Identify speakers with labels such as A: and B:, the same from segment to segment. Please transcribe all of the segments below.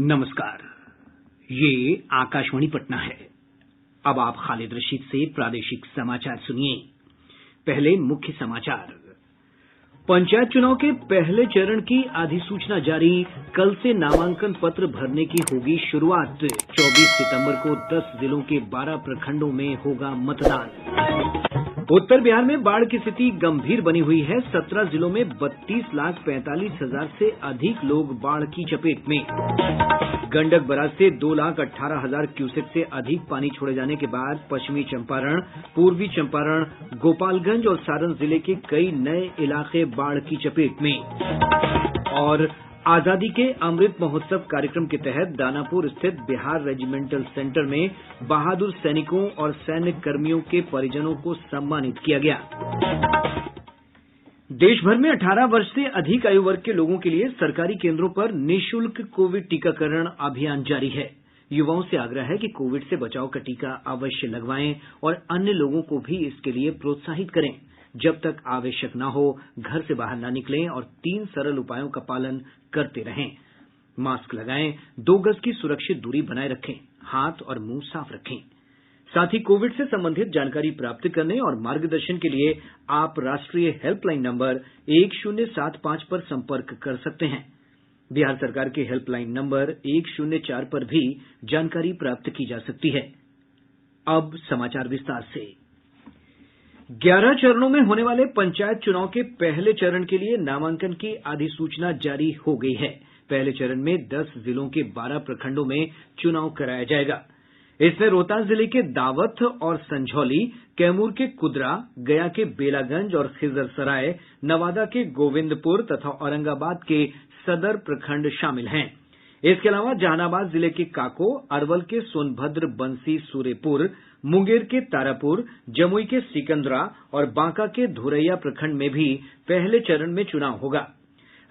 A: नमस्कार। ये आकाशवाणी पटना है। अब आप खालिद रशीद से प्रादेशिक समाचार सुनिए। पहले मुख्य समाचार। पंचायत चुनाव के पहले चरण की अधिसूचना जारी। कल से नामांकन पत्र भरने की होगी शुरुआत। 24 सितंबर को 10 जिलों के 12 प्रखंडों में होगा मतदान। उत्तर बिहार में बाढ़ की स्थिति गंभीर बनी हुई है। 17 जिलों में 32,45,000 से अधिक लोग बाढ़ की चपेट में। गंडक बराज से 2,18,000 क्यूसेक से अधिक पानी छोड़े जाने के बाद पश्चिमी चंपारण, पूर्वी चंपारण, गोपालगंज और सारण जिले के कई नए इलाके बाढ़ की चपेट में। और आजादी के अमृत महोत्सव कार्यक्रम के तहत दानापुर स्थित बिहार रेजिमेंटल सेंटर में बहादुर सैनिकों और सैन्य कर्मियों के परिजनों को सम्मानित किया गया। देश भर में 18 वर्ष से अधिक आयु वर्ग के लोगों के लिए सरकारी केंद्रों पर निःशुल्क कोविड टीकाकरण अभियान जारी है। युवाओं से आग्रह है कि कोविड से बचाव का टीका अवश्य लगवाएं और अन्य लोगों को भी इसके लिए प्रोत्साहित करें। जब तक आवश्यक न हो घर से बाहर न निकलें और 3 सरल उपायों का पालन करते रहें। मास्क लगाएं, 2 गज की सुरक्षित दूरी बनाए रखें, हाथ और मुंह साफ रखें। साथ ही कोविड से संबंधित जानकारी प्राप्त करने और मार्गदर्शन के लिए आप राष्ट्रीय हेल्पलाइन नंबर 1075 पर संपर्क कर सकते हैं। बिहार सरकार के हेल्पलाइन नंबर 104 पर भी जानकारी प्राप्त की जा सकती है। अब समाचार विस्तार से। 11 चरणों में होने वाले पंचायत चुनाव के पहले चरण के लिए नामांकन की अधिसूचना जारी हो गई है। पहले चरण में 10 जिलों के 12 प्रखंडों में चुनाव कराया जाएगा। इसमें रोहतास जिले के दावथ और संझौली, कैमूर के कुदरा, गया के बेलागंज और खिजरसराय, नवादा के गोविंदपुर तथा औरंगाबाद के सदर प्रखंड शामिल हैं। इसके अलावा जहानाबाद जिले के काको, अरवल के सोनभद्र बंसी सूर्यपुर, मुंगेर के तारापुर, जमुई के सिकंदरा और बांका के धोरैया प्रखंड में भी पहले चरण में चुनाव होगा।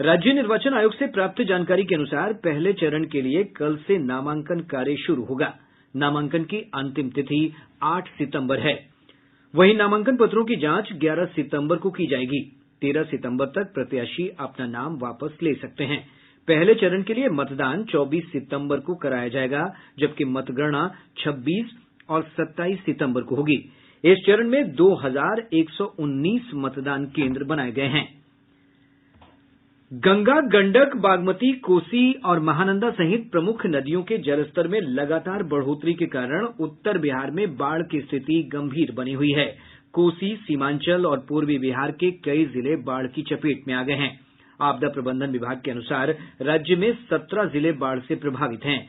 A: राज्य निर्वाचन आयोग से प्राप्त जानकारी के अनुसार पहले चरण के लिए कल से नामांकन कार्य शुरू होगा। नामांकन की अंतिम तिथि 8 सितंबर है। वहीं नामांकन पत्रों की जांच 11 सितंबर को की जाएगी। 13 सितंबर तक प्रत्याशी अपना नाम वापस ले सकते हैं। पहले चरण के लिए मतदान 24 सितंबर को कराया जाएगा, जबकि मतगणना 26 और 27 सितंबर को होगी। इस चरण में 2119 मतदान केंद्र बनाए गए हैं। गंगा, गंडक, बागमती, कोसी और महानंदा सहित प्रमुख नदियों के जलस्तर में लगातार बढ़ोतरी के कारण उत्तर बिहार में बाढ़ की स्थिति गंभीर बनी हुई है। कोसी, सीमांचल और पूर्वी बिहार के कई जिले बाढ़ की चपेट में आ गए हैं। आपदा प्रबंधन विभाग के अनुसार राज्य में 17 जिले बाढ़ से प्रभावित हैं।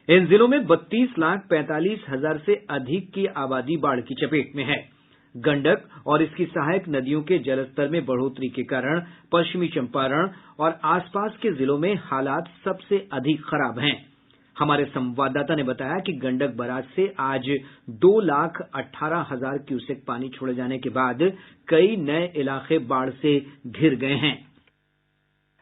A: इन जिलों में 32,45,000 से अधिक की आबादी बाढ़ की चपेट में है। गंडक और इसकी सहायक नदियों के जलस्तर में बढ़ोतरी के कारण पश्चिमी चंपारण और आसपास के जिलों में हालात सबसे अधिक खराब हैं। हमारे संवाददाता ने बताया कि गंडक बराज से आज 2,18,000 क्यूसेक पानी छोड़े जाने के बाद कई नए इलाके बाढ़ से घिर गए हैं।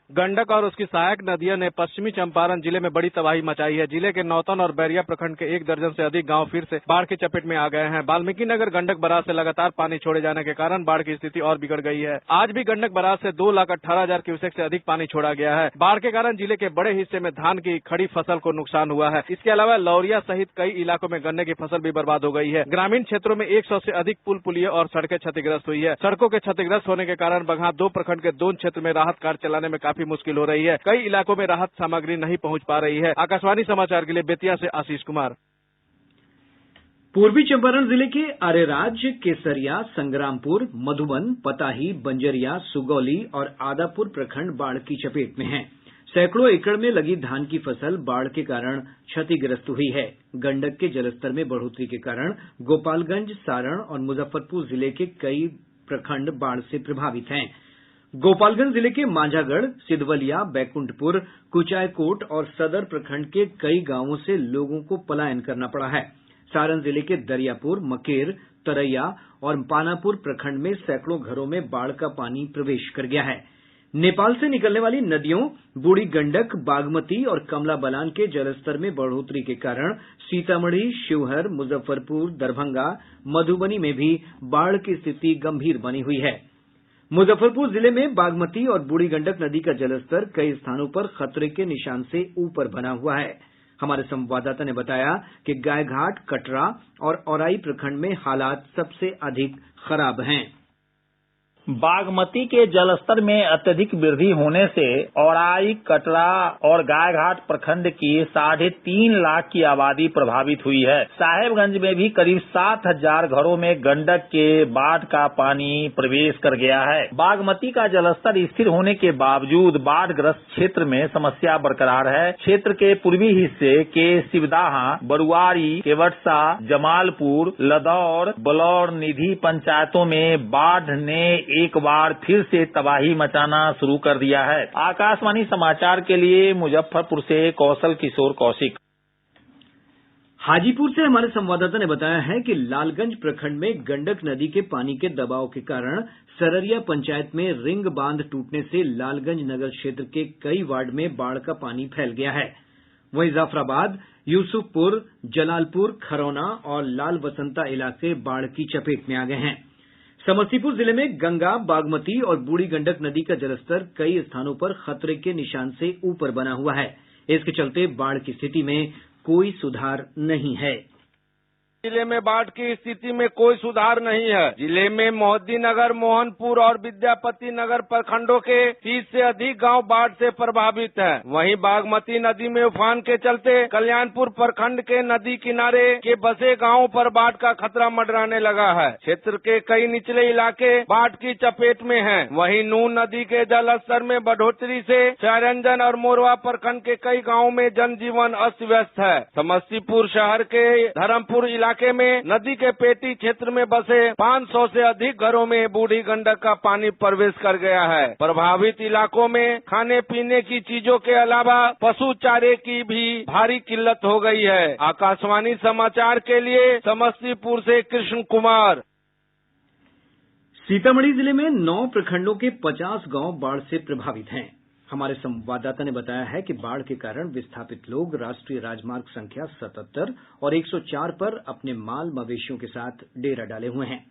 B: गंडक और उसकी सहायक नदियों ने पश्चिमी चंपारण जिले में बड़ी तबाही मचाई है। जिले के नौतन और बैरिया प्रखंड के 1 दर्जन से अधिक गांव फिर से बाढ़ की चपेट में आ गए हैं। वाल्मीकि नगर गंडक बराज से लगातार पानी छोड़े जाने के कारण बाढ़ की स्थिति और बिगड़ गई है। आज भी गंडक बराज से 2,18,000 क्यूसेक से अधिक पानी छोड़ा गया है। बाढ़ के कारण जिले के बड़े हिस्से में धान की खड़ी फसल को नुकसान हुआ है। इसके अलावा लौरिया सहित कई इलाकों में गन्ने की फसल भी बर्बाद हो गई है। ग्रामीण क्षेत्रों में 100 से अधिक पुल पुलिये और सड़कें क्षतिग्रस्त हुई है। सड़कों के क्षतिग्रस्त होने के कारण बगहा 2 प्रखंड के दोन क्षेत्र में राहत कार्य चलाने में काफी मुश्किल हो रही है। कई इलाकों में राहत सामग्री नहीं पहुंच पा रही है। आकाशवाणी समाचार के लिए बेतिया से आशीष कुमार।
A: पूर्वी चंपारण जिले के अरेराज, केसरिया, संग्रामपुर, मधुबन, पताही, बंजरिया, सुगौली और आदापुर प्रखंड बाढ़ की चपेट में हैं। सैकड़ों एकड़ में लगी धान की फसल बाढ़ के कारण क्षतिग्रस्त हुई है। गंडक के जलस्तर में बढ़ोतरी के कारण गोपालगंज, सारण और मुजफ्फरपुर जिले के कई प्रखंड बाढ़ से प्रभावित हैं। गोपालगंज जिले के मांझागढ़, सिधवलिया, बैकुंठपुर, कुचायकोट और सदर प्रखंड के कई गांवों से लोगों को पलायन करना पड़ा है। सारण जिले के दरियापुर, मकेर, तरैया और पानापुर प्रखंड में सैकड़ों घरों में बाढ़ का पानी प्रवेश कर गया है। नेपाल से निकलने वाली नदियों बूढ़ी गंडक, बागमती और कमला बलान के जलस्तर में बढ़ोतरी के कारण सीतामढ़ी, शिवहर, मुजफ्फरपुर, दरभंगा, मधुबनी में भी बाढ़ की स्थिति गंभीर बनी हुई है। मुजफ्फरपुर जिले में बागमती और बूढ़ी गंडक नदी का जलस्तर कई स्थानों पर खतरे के निशान से ऊपर बना हुआ है। हमारे संवाददाता ने बताया कि गायघाट, कटरा और औराई प्रखंड में हालात सबसे अधिक खराब हैं।
C: बागमती के जलस्तर में अत्यधिक वृद्धि होने से औराई, कटरा और गायघाट प्रखंड की 3.5 लाख की आबादी प्रभावित हुई है। साहेबगंज में भी करीब 7,000 घरों में गंडक के बाढ़ का पानी प्रवेश कर गया है। बागमती का जलस्तर स्थिर होने के बावजूद बाढ़ग्रस्त क्षेत्र में समस्या बरकरार है। क्षेत्र के पूर्वी हिस्से के शिवदाहा, बरुआरी, केवटसा, जमालपुर, लदौर, बलौर, निधि पंचायतों में बाढ़ ने एक बार फिर से तबाही मचाना शुरू कर दिया है। आकाशवाणी समाचार के लिए मुजफ्फरपुर से कौशल किशोर कौशिक।
A: हाजीपुर से हमारे संवाददाता ने बताया है कि लालगंज प्रखंड में गंडक नदी के पानी के दबाव के कारण सररिया पंचायत में रिंग बांध टूटने से लालगंज नगर क्षेत्र के कई वार्ड में बाढ़ का पानी फैल गया है। वहीं जाफराबाद, यूसुफपुर, जलालपुर, खरौना और लाल वसंता इलाके बाढ़ की चपेट में आ गए हैं। समस्तीपुर जिले में गंगा, बागमती और बूढ़ी गंडक नदी का जलस्तर कई स्थानों पर खतरे के निशान से ऊपर बना हुआ है। इसके चलते बाढ़ की स्थिति में कोई सुधार नहीं है।
B: जिले में बाढ़ की स्थिति में कोई सुधार नहीं है। जिले में मोहद्दीनगर, मोहनपुर और विद्यापति नगर प्रखंडों के 30 से अधिक गांव बाढ़ से प्रभावित हैं। वहीं बागमती नदी में उफान के चलते कल्याणपुर प्रखंड के नदी किनारे के बसे गांवों पर बाढ़ का खतरा मंडराने लगा है। क्षेत्र के कई निचले इलाके बाढ़ की चपेट में हैं। वहीं नून नदी के जल स्तर में बढ़ोतरी से सयारंजन और मोरवा प्रखंड के कई गाँव में जनजीवन अस्त व्यस्त है। समस्तीपुर शहर के धर्मपुर इलाके में नदी के पेटी क्षेत्र में बसे 500 से अधिक घरों में बूढ़ी गंडक का पानी प्रवेश कर गया है। प्रभावित इलाकों में खाने पीने की चीजों के अलावा पशु चारे की भी भारी किल्लत हो गई है। आकाशवाणी समाचार के लिए समस्तीपुर से कृष्ण कुमार।
A: सीतामढ़ी जिले में 9 प्रखंडों के 50 गांव बाढ़ से प्रभावित हैं। हमारे संवाददाता ने बताया है कि बाढ़ के कारण विस्थापित लोग राष्ट्रीय राजमार्ग संख्या 77 और 104 पर अपने माल मवेशियों के साथ डेरा डाले हुए हैं।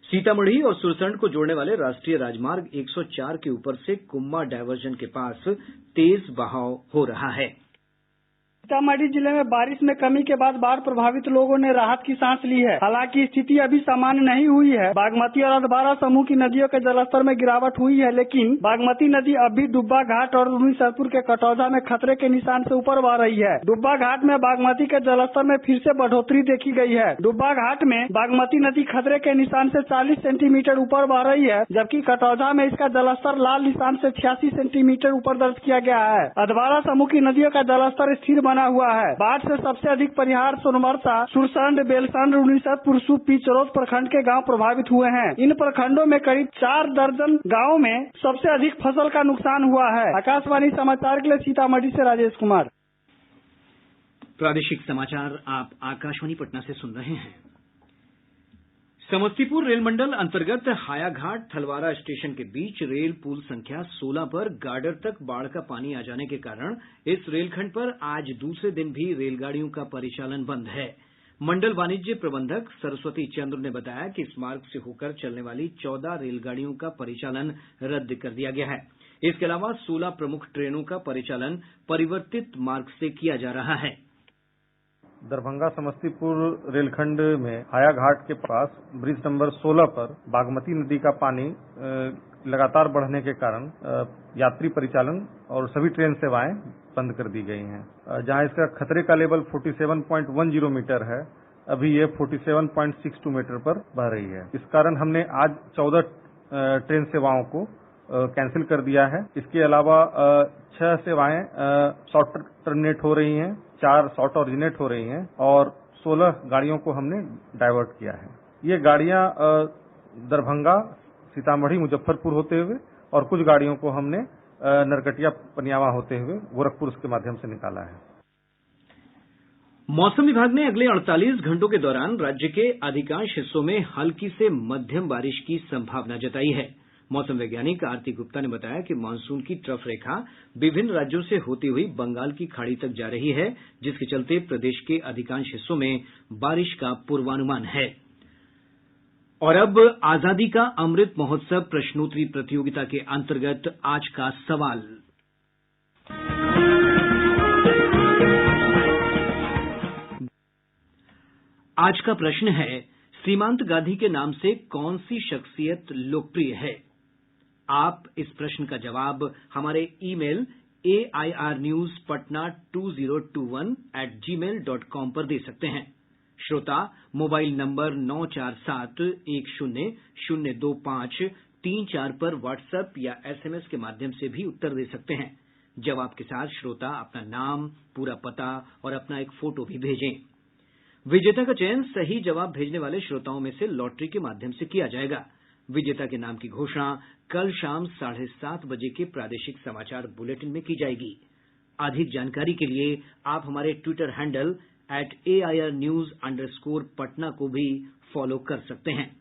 A: सीतामढ़ी और सुरसंड को जोड़ने वाले राष्ट्रीय राजमार्ग 104 के ऊपर से कुम्मा डायवर्जन के पास तेज बहाव हो रहा है।
D: सीतामढ़ी जिले में बारिश में कमी के बाद बाढ़ प्रभावित लोगों ने राहत की सांस ली है। हालांकि स्थिति अभी सामान्य नहीं हुई है। बागमती और अधवारा समूह की नदियों के जलस्तर में गिरावट हुई है, लेकिन बागमती नदी अब भी डुब्बा घाट और रूनीसरपुर के कटौझा में खतरे के निशान से ऊपर बह रही है। डुब्बा घाट में बागमती के जलस्तर में फिर से बढ़ोतरी देखी गई है। डुब्बा घाट में बागमती नदी खतरे के निशान से 40 सेंटीमीटर ऊपर बह रही है, जबकि कटौझा में इसका जलस्तर लाल निशान से 86 सेंटीमीटर ऊपर दर्ज किया गया है। अधवारा समूह की नदियों का जलस्तर स्थिर बना हुआ है। बाढ़ से सबसे अधिक परिहार, सोनबरसा, सुरसंड, बेलसंड, रूनीसरपुर, सुपी, चरोद प्रखंड के गांव प्रभावित हुए हैं। इन प्रखंडों में करीब 4 दर्जन गाँव में सबसे अधिक फसल का नुकसान हुआ है। आकाशवाणी समाचार के लिए सीतामढ़ी से राजेश कुमार।
A: प्रादेशिक समाचार आप आकाशवाणी पटना से सुन रहे हैं। समस्तीपुर रेल मंडल अंतर्गत हायाघाट थलवारा स्टेशन के बीच रेल पुल संख्या 16 पर गार्डर तक बाढ़ का पानी आ जाने के कारण इस रेलखंड पर आज दूसरे दिन भी रेलगाड़ियों का परिचालन बंद है। मंडल वाणिज्य प्रबंधक सरस्वती चंद्र ने बताया कि इस मार्ग से होकर चलने वाली 14 रेलगाड़ियों का परिचालन रद्द कर दिया गया है। इसके अलावा 16 प्रमुख ट्रेनों का परिचालन परिवर्तित मार्ग से किया जा रहा है।
E: दरभंगा समस्तीपुर रेलखंड में हायाघाट के पास ब्रिज नंबर 16 पर बागमती नदी का पानी लगातार बढ़ने के कारण यात्री परिचालन और सभी ट्रेन सेवाएं बंद कर दी गई हैं। जहां इसका खतरे का लेवल 47.10 मीटर है, अभी ये 47.62 मीटर पर बह रही है। इस कारण हमने आज 14 ट्रेन सेवाओं को कैंसिल कर दिया है। इसके अलावा 6 सेवाएं शॉर्ट टर्मिनेट हो रही हैं, 4 शॉर्ट ऑरिजिनेट हो रही हैं और 16 गाड़ियों को हमने डाइवर्ट किया है। ये गाड़ियां दरभंगा, सीतामढ़ी, मुजफ्फरपुर होते हुए और कुछ गाड़ियों को हमने नरकटिया, पनियावा होते हुए गोरखपुर के माध्यम से निकाला है।
A: मौसम विभाग ने अगले 48 घंटों के दौरान राज्य के अधिकांश हिस्सों में हल्की से मध्यम बारिश की संभावना जताई है। मौसम वैज्ञानिक आरती गुप्ता ने बताया कि मानसून की ट्रफ रेखा विभिन्न राज्यों से होती हुई बंगाल की खाड़ी तक जा रही है, जिसके चलते प्रदेश के अधिकांश हिस्सों में बारिश का पूर्वानुमान है। और अब आजादी का अमृत महोत्सव प्रश्नोत्तरी प्रतियोगिता के अंतर्गत आज का सवाल। आज का प्रश्न है, सीमांत गांधी के नाम से कौन सी शख्सियत लोकप्रिय है? आप इस प्रश्न का जवाब हमारे ईमेल airnewspatna2021@gmail.com पर दे सकते हैं। श्रोता मोबाइल नंबर 947100253 पर व्हाट्सएप या एसएमएस के माध्यम से भी उत्तर दे सकते हैं। जवाब के साथ श्रोता अपना नाम, पूरा पता और अपना एक फोटो भी भेजें। विजेता का चयन सही जवाब भेजने वाले श्रोताओं में से लॉटरी के माध्यम से किया जाएगा। विजेता के नाम की घोषणा कल शाम 7:30 बजे के प्रादेशिक समाचार बुलेटिन में की जाएगी। अधिक जानकारी के लिए आप हमारे ट्विटर हैंडल @AIRnews_Patna को भी फॉलो कर सकते हैं।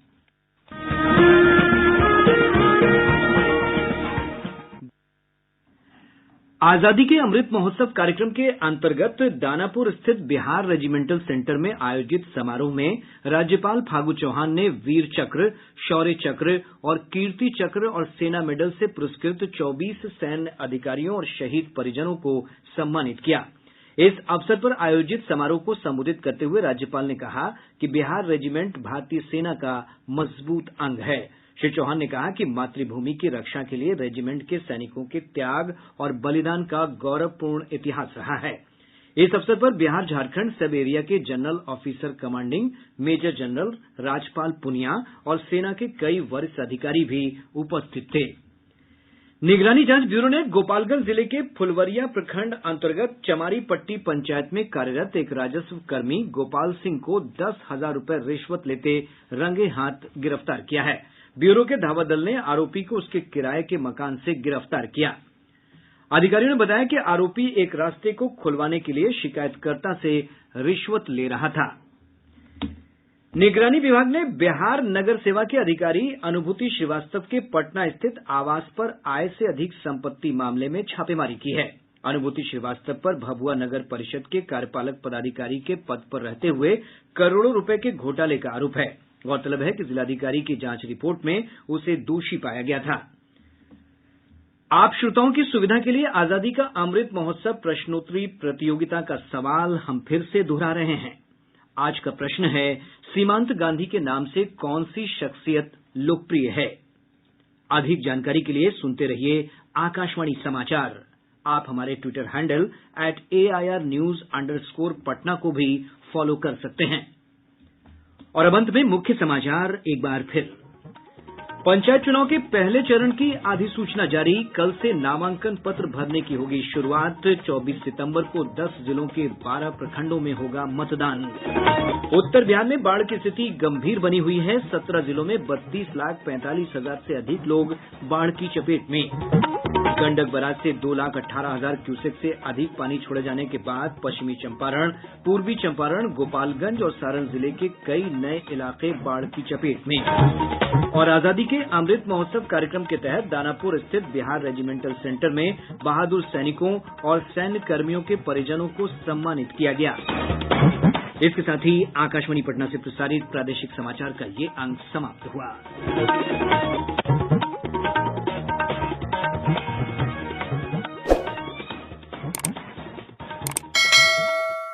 A: आजादी के अमृत महोत्सव कार्यक्रम के अंतर्गत दानापुर स्थित बिहार रेजिमेंटल सेंटर में आयोजित समारोह में राज्यपाल फागू चौहान ने वीर चक्र, शौर्य चक्र और कीर्ति चक्र और सेना मेडल से पुरस्कृत 24 सैन्य अधिकारियों और शहीद परिजनों को सम्मानित किया। इस अवसर पर आयोजित समारोह को संबोधित करते हुए राज्यपाल ने कहा कि बिहार रेजिमेंट भारतीय सेना का मजबूत अंग है। श्री चौहान ने कहा कि मातृभूमि की रक्षा के लिए रेजिमेंट के सैनिकों के त्याग और बलिदान का गौरवपूर्ण इतिहास रहा है। इस अवसर पर बिहार झारखंड सब एरिया के general officer commanding major general Rajpal Punia और सेना के कई वरिष्ठ अधिकारी भी उपस्थित थे। निगरानी जांच ब्यूरो ने गोपालगंज जिले के फुलवरिया प्रखंड अंतर्गत चमारीपट्टी पंचायत में कार्यरत एक राजस्व कर्मी गोपाल सिंह को 10,000 रुपये रिश्वत लेते रंगे हाथ गिरफ्तार किया है। ब्यूरो के धावा दल ने आरोपी को उसके किराए के मकान से गिरफ्तार किया। अधिकारियों ने बताया कि आरोपी एक रास्ते को खुलवाने के लिए शिकायतकर्ता से रिश्वत ले रहा था। निगरानी विभाग ने बिहार नगर सेवा के अधिकारी अनुभूति श्रीवास्तव के पटना स्थित आवास पर आय से अधिक संपत्ति मामले में छापेमारी की है। अनुभूति श्रीवास्तव पर भभुआ नगर परिषद के कार्यपालक पदाधिकारी के पद पर रहते हुए करोड़ों रुपए के घोटाले का आरोप है। गौरतलब है कि जिलाधिकारी की जांच रिपोर्ट में उसे दोषी पाया गया था। आप श्रोताओं की सुविधा के लिए आजादी का अमृत महोत्सव प्रश्नोत्तरी प्रतियोगिता का सवाल हम फिर से दोहरा रहे हैं। आज का प्रश्न है, सीमांत गांधी के नाम से कौन सी शख्सियत लोकप्रिय है? अधिक जानकारी के लिए सुनते रहिए आकाशवाणी समाचार। आप हमारे ट्विटर हैंडल @AIRnews_Patna को भी फॉलो कर सकते हैं। और अब अंत में मुख्य समाचार एक बार फिर। पंचायत चुनाव के पहले चरण की अधिसूचना जारी। कल से नामांकन पत्र भरने की होगी शुरुआत। 24 सितंबर को 10 जिलों के 12 प्रखंडों में होगा मतदान। उत्तर बिहार में बाढ़ की स्थिति गंभीर बनी हुई है। 17 जिलों में 32,45,000 से अधिक लोग बाढ़ की चपेट में। गंडक बराज से 2,18,000 क्यूसेक से अधिक पानी छोड़े जाने के बाद पश्चिमी चंपारण, पूर्वी चंपारण, गोपालगंज और सारण जिले के कई नए इलाके बाढ़ की चपेट में। और आजादी के अमृत महोत्सव कार्यक्रम के तहत दानापुर स्थित बिहार रेजिमेंटल सेंटर में बहादुर सैनिकों और सैन्य कर्मियों के परिजनों को सम्मानित किया गया। इसके साथ ही आकाशवाणी पटना से प्रसारित प्रादेशिक समाचार का ये अंक समाप्त हुआ।